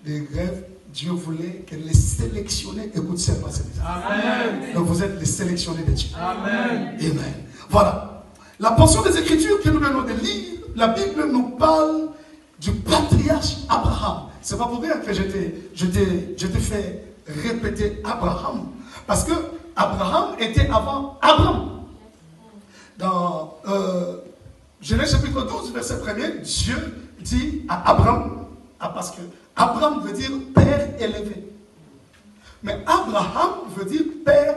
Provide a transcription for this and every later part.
des rêves, Dieu voulait que les sélectionnés écoutent seulement cette message. Amen. Donc vous êtes les sélectionnés de Dieu. Amen. Amen. Voilà. La portion des Écritures que nous venons de lire, la Bible nous parle du patriarche Abraham. C'est pas pour rien que je t'ai fait répéter Abraham. Parce que Abraham était avant Abraham. Dans Genèse chapitre 12, verset 1er, Dieu dit à Abraham, parce que Abraham veut dire père élevé. Mais Abraham veut dire père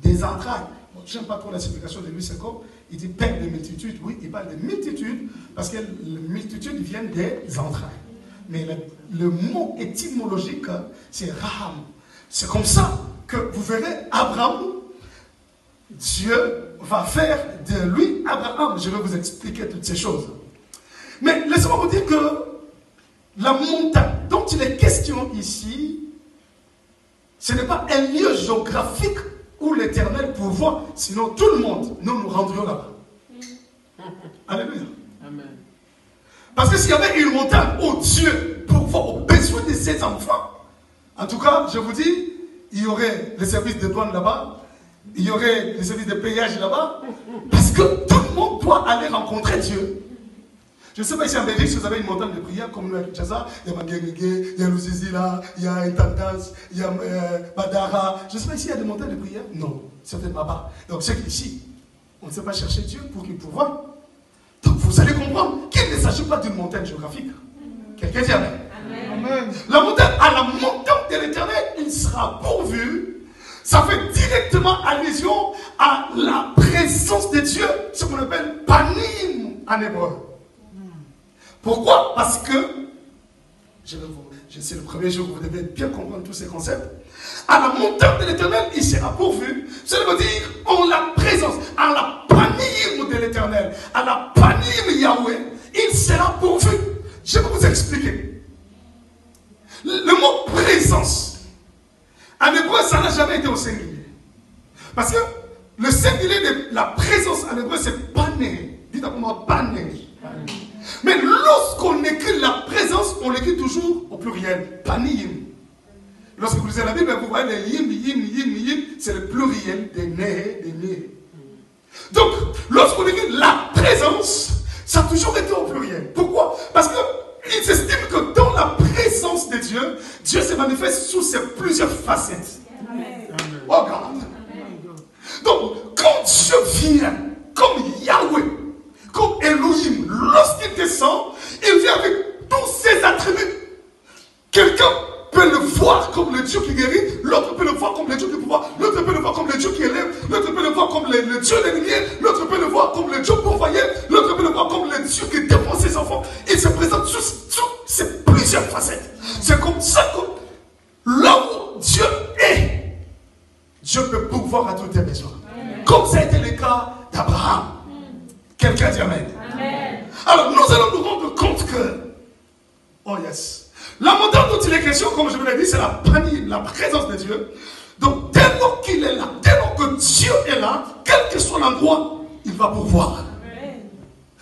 des entrailles. Bon, je n'aime pas trop la signification de lui, c'est comme il dit père des multitudes. Oui, il parle de multitudes parce que les multitudes viennent des entrailles. Mais le mot étymologique, c'est Raham. C'est comme ça que vous verrez Abraham, Dieu va faire de lui Abraham. Je vais vous expliquer toutes ces choses. Mais laissez-moi vous dire que la montagne dont il est question ici, ce n'est pas un lieu géographique où l'Éternel pourvoit, sinon tout le monde, nous rendrions là-bas. Alléluia. Amen. Parce que s'il y avait une montagne où Dieu pourvoit aux besoins de ses enfants, en tout cas, je vous dis, il y aurait les services de douane là-bas, il y aurait les services de payage là-bas, parce que tout le monde doit aller rencontrer Dieu. Je ne sais pas ici en Belgique si vous avez une montagne de prière comme nous à Kinshasa, il y a Manguégué, il y a Luzizi là, il y a Intendance, il y a Badara. Je ne sais pas ici il y a des montagnes de prière. Non, certainement pas. Donc c'est qu'ici, on ne sait pas chercher Dieu pour qu'il pourvoie. Donc vous allez comprendre qu'il ne s'agit pas d'une montagne géographique. Quelqu'un dit Amen. Amen. La montagne, à la montagne de l'Éternel, il sera pourvu. Ça fait directement allusion à la présence de Dieu, ce qu'on appelle panim en hébreu. Pourquoi? Parce que, c'est le premier jour où vous devez bien comprendre tous ces concepts. À la montagne de l'Éternel, il sera pourvu. Cela veut dire en la présence, à la panim de l'Éternel, à la panim Yahweh, il sera pourvu. Je vais vous expliquer. Le mot présence, en hébreu, ça n'a jamais été au singulier. Parce que le singulier de la présence en hébreu, c'est pané. Dites à moi pané. Mais lorsqu'on écrit la présence, on l'écrit toujours au pluriel, panim. Lorsque vous lisez la Bible, vous voyez les yim, c'est le pluriel des né. Donc, lorsqu'on écrit la présence, ça a toujours été au pluriel. Pourquoi? Parce qu'il s'estime que dans la présence de Dieu, Dieu se manifeste sous ses plusieurs facettes. Amen. Oh God. Donc, quand Dieu vient, comme Yahweh, comme Elohim, lorsqu'il descend, il vient avec tous ses attributs. Quelqu'un peut le voir comme le Dieu qui guérit, l'autre peut le voir comme le Dieu qui pouvoir, l'autre peut le voir comme le Dieu qui élève, l'autre peut le voir comme le Dieu des lumières, l'autre peut le voir comme le Dieu pourvoyeur, l'autre peut le voir comme le Dieu qui défend ses enfants. Il se présente sous ces plusieurs facettes. C'est comme ça que là où Dieu est, Dieu peut pourvoir à tous tes besoins. Comme ça a été le cas d'Abraham. Quelqu'un dit Amen. Amen. Alors nous allons nous rendre compte que, oh yes, la montagne dont il est question, comme je vous l'ai dit, c'est la présence de Dieu. Donc dès lors qu'il est là, dès lors que Dieu est là, quel que soit l'endroit, il va pourvoir.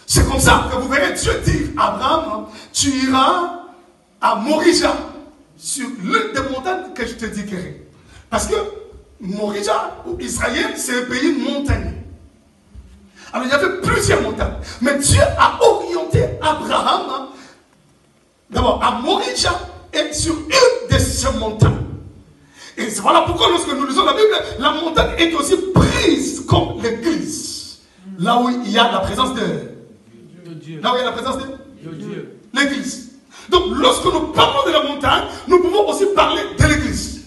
C'est comme ça que vous verrez Dieu dire à Abraham, tu iras à Morija, sur l'une des montagnes que je te dirai. Parce que Morija, ou Israël, c'est un pays montagneux. Alors il y avait plusieurs montagnes. Mais Dieu a orienté Abraham d'abord à Morija et sur une de ces montagnes. Et voilà pourquoi lorsque nous lisons la Bible, la montagne est aussi prise comme l'église. Là où il y a la présence de Dieu. Là où il y a la présence de Dieu. L'église. Donc lorsque nous parlons de la montagne, nous pouvons aussi parler de l'église.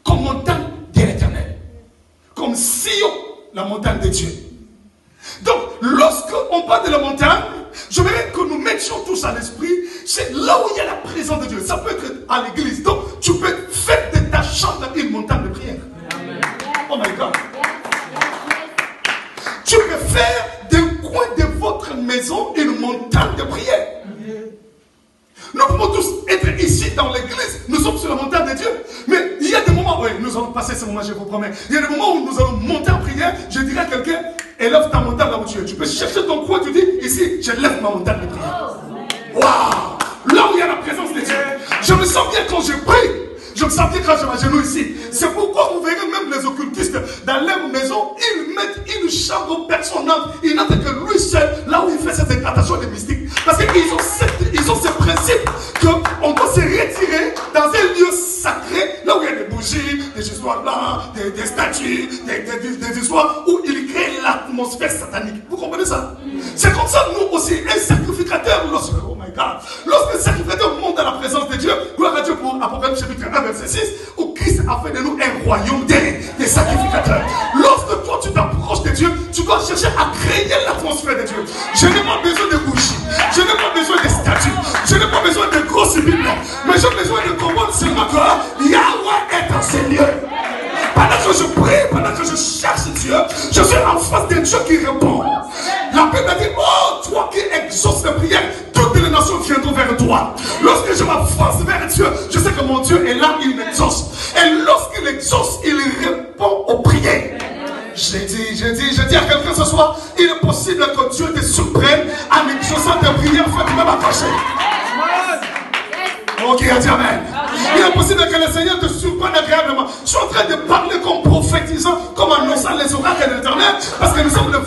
Comme montagne de l'Éternel. Comme Sion, la montagne de Dieu. Donc, lorsqu'on parle de la montagne, je voudrais que nous mettions tous à l'esprit, c'est là où il y a la présence de Dieu. Ça peut être à l'église. Donc, tu peux faire de ta chambre une montagne de prière. Amen. Oh my God. Tu peux faire d'un coin de votre maison une montagne de prière. Nous pouvons tous être ici dans l'église. Nous sommes sur la montagne de Dieu. Mais il y a des moments, oui, nous allons passer ce moment, je vous promets. Il y a des moments où nous allons monter en prière. Je dirais à quelqu'un, élève ta montagne là où tu es. Tu peux chercher ton coin, tu dis, ici, je lève ma montagne de prière. Waouh! Là où il y a la présence de Dieu. Je me sens sens bien quand je prie. Je me sens bien quand je m'agenouille ici. C'est pourquoi vous verrez même les occultistes dans leur maison, ils mettent une chambre personnelle. Il n'entend que lui seul, là où il fait cette incantation des mystiques. Parce qu'ils ont ce principe qu'on doit se retirer dans un lieu sacré, là où il y a des bougies, des histoires blanches, des statues, des histoires où ils créent l'atmosphère satanique. Vous comprenez ça? C'est comme ça, nous aussi, un sacrificateur, oh my God, lorsqu'un sacrificateur monte dans la présence de Dieu, gloire à Dieu pour Apocalypse chapitre 1, verset 6, où Christ a fait de nous un royaume des sacrificateurs. Lorsque toi tu t'approches de Dieu, tu dois chercher à créer l'atmosphère de Dieu. Je n'ai pas besoin de bougies, je n'ai pas besoin de statues, je n'ai pas besoin de grosses bibles, mais j'ai besoin de comprendre seulement que Yahweh est dans ces lieux. Pendant que je prie, pendant que je cherche Dieu, je suis en face d'un Dieu qui répond. La Bible dit, oh, toi qui exauces les prières, toutes les nations viendront vers toi. Lorsque je m'avance vers Dieu, je sais que mon Dieu est là, il m'exauce. Et lorsqu'il exauce, il répond aux prières. Je dis à quelqu'un ce soir, il est possible que Dieu te surprenne en exaucant tes prières, faites même accrocher. Ok, à dire amen. Il est possible que le Seigneur te surprenne agréablement. Je suis en train de parler comme prophétisant, comme annonçant les oracles de l'Éternel, parce que nous sommes le